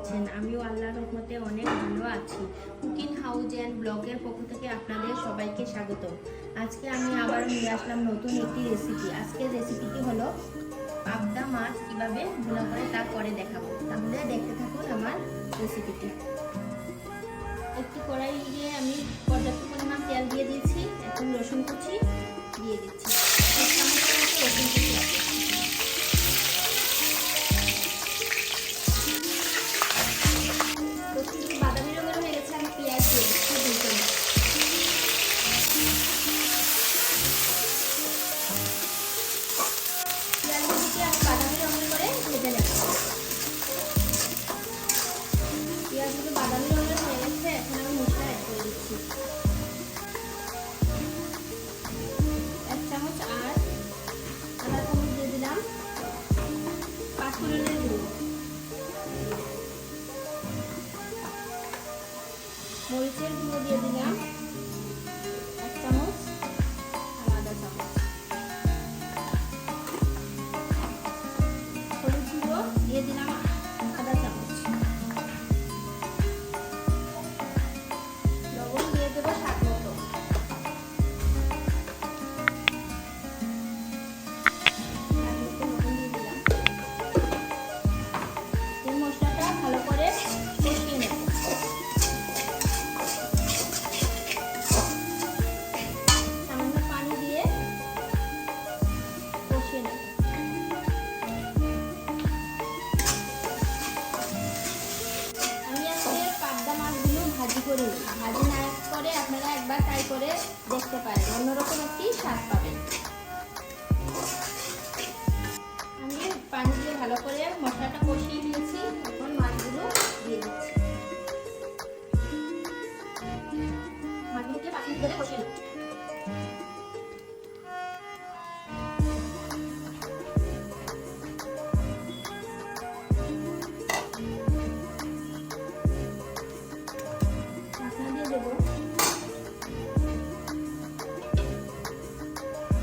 আছেন? আমিও আল্লাহর রহমতে অনেক ভালো আছি। কুকিং হাউস অ্যান্ড ব্লগের পক্ষ থেকে আপনাদের সবাইকে স্বাগত। আজকে আমি আবারও নিয়ে আসলাম নতুন একটি রেসিপি। আজকের রেসিপিটি হলো পাবদা মাছ কিভাবে ভুনা করে তা করে দেখাবো। তাহলে দেখতে থাকুন আমার রেসিপিটি। একটি কড়াই দিয়ে আমি পর্যাপ্ত পরিমাণ তেল দিয়ে দিয়েছি। এখন রসুন কুচি দিয়ে দিচ্ছি। রসুন কুচি আছে। বাদামি রঙের হয়ে গেছে, আমি পেঁয়াজ দিয়ে দিচ্ছি 2 চামচ। পেঁয়াজগুলিকে আমি বাদামি রঙের করে ভেজে নেব। পেঁয়াজগুলো বাদামি রঙের হয়ে গেছে, এখন আমি মশলা অ্যাড করে দিচ্ছি। 1 চামচ আর আধা চামচ দিয়ে দিলাম পাঁচফোড়নের গুঁড়ো, মরিচের গুঁড়ো দিয়ে দিলাম 1 চামচ আর আধা চামচ, হলুদ গুঁড়ো দিয়ে দিলাম আধা চামচ, লবণ দিয়ে দেবো স্বাদ মতো। এই মশলাটা ভালো করে কষিয়ে নেব। সামান্য পানি দিয়ে কষিয়ে নেব। আমি আজকে পাবদা মাছগুলো ভাজি করি, ভাজি না করে আপনারা একবার ট্রাই করে দেখতে পারেন, অন্যরকম একটি স্বাদ পাবেন। আমি পানি দিয়ে ভালো করে মশলাটা কষিয়ে নিয়েছি, এখন মাছগুলো দিয়ে দিচ্ছি। মাছগুলোকে 5 মিনিট ধরে কষিয়ে নেব। ঢাকনা দিয়ে দেবো।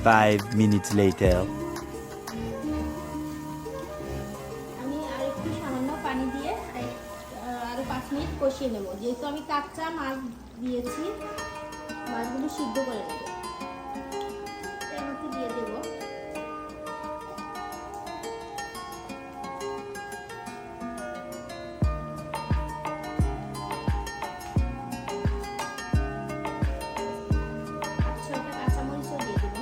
5 minutes later. আমি আর একটু সামান্য পানি দিয়ে আরো 5 মিনিট কষিয়ে নেব। যেহেতু আমি কাঁচা মাছ দিয়েছি, মাছগুলো সিদ্ধ করে নেব। এর মধ্যে দিয়ে দেব ছয়টা কাঁচামরিচও দিয়ে দেব।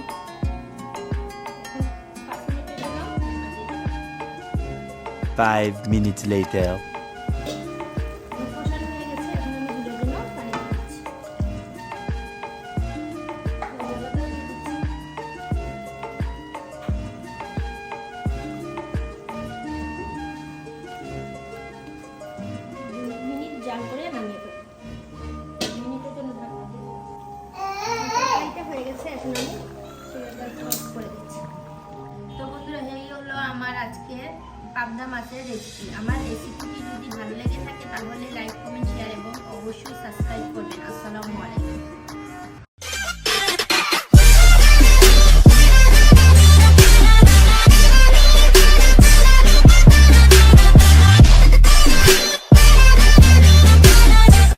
এখন 5 মিনিটের জন্য নামিয়ে দেব। 5 minutes later. কষানো হয়ে গেছে, এখন আমি ঝোলের জন্য পানি দিয়ে দিচ্ছি। লবণটা দিয়ে দিচ্ছি। 2 মিনিট জাল করে নামিয়ে দেব। 2 মিনিটের জন্য ঢাকনা দিয়ে দেব। তরকারিটা হয়ে গেছে, এখন আমি চুলাটা অফ করে দিচ্ছি। তো বন্ধুরা, এই হলো আমার আজকের পাবদা মাছের রেসিপি। আমার রেসিপিটি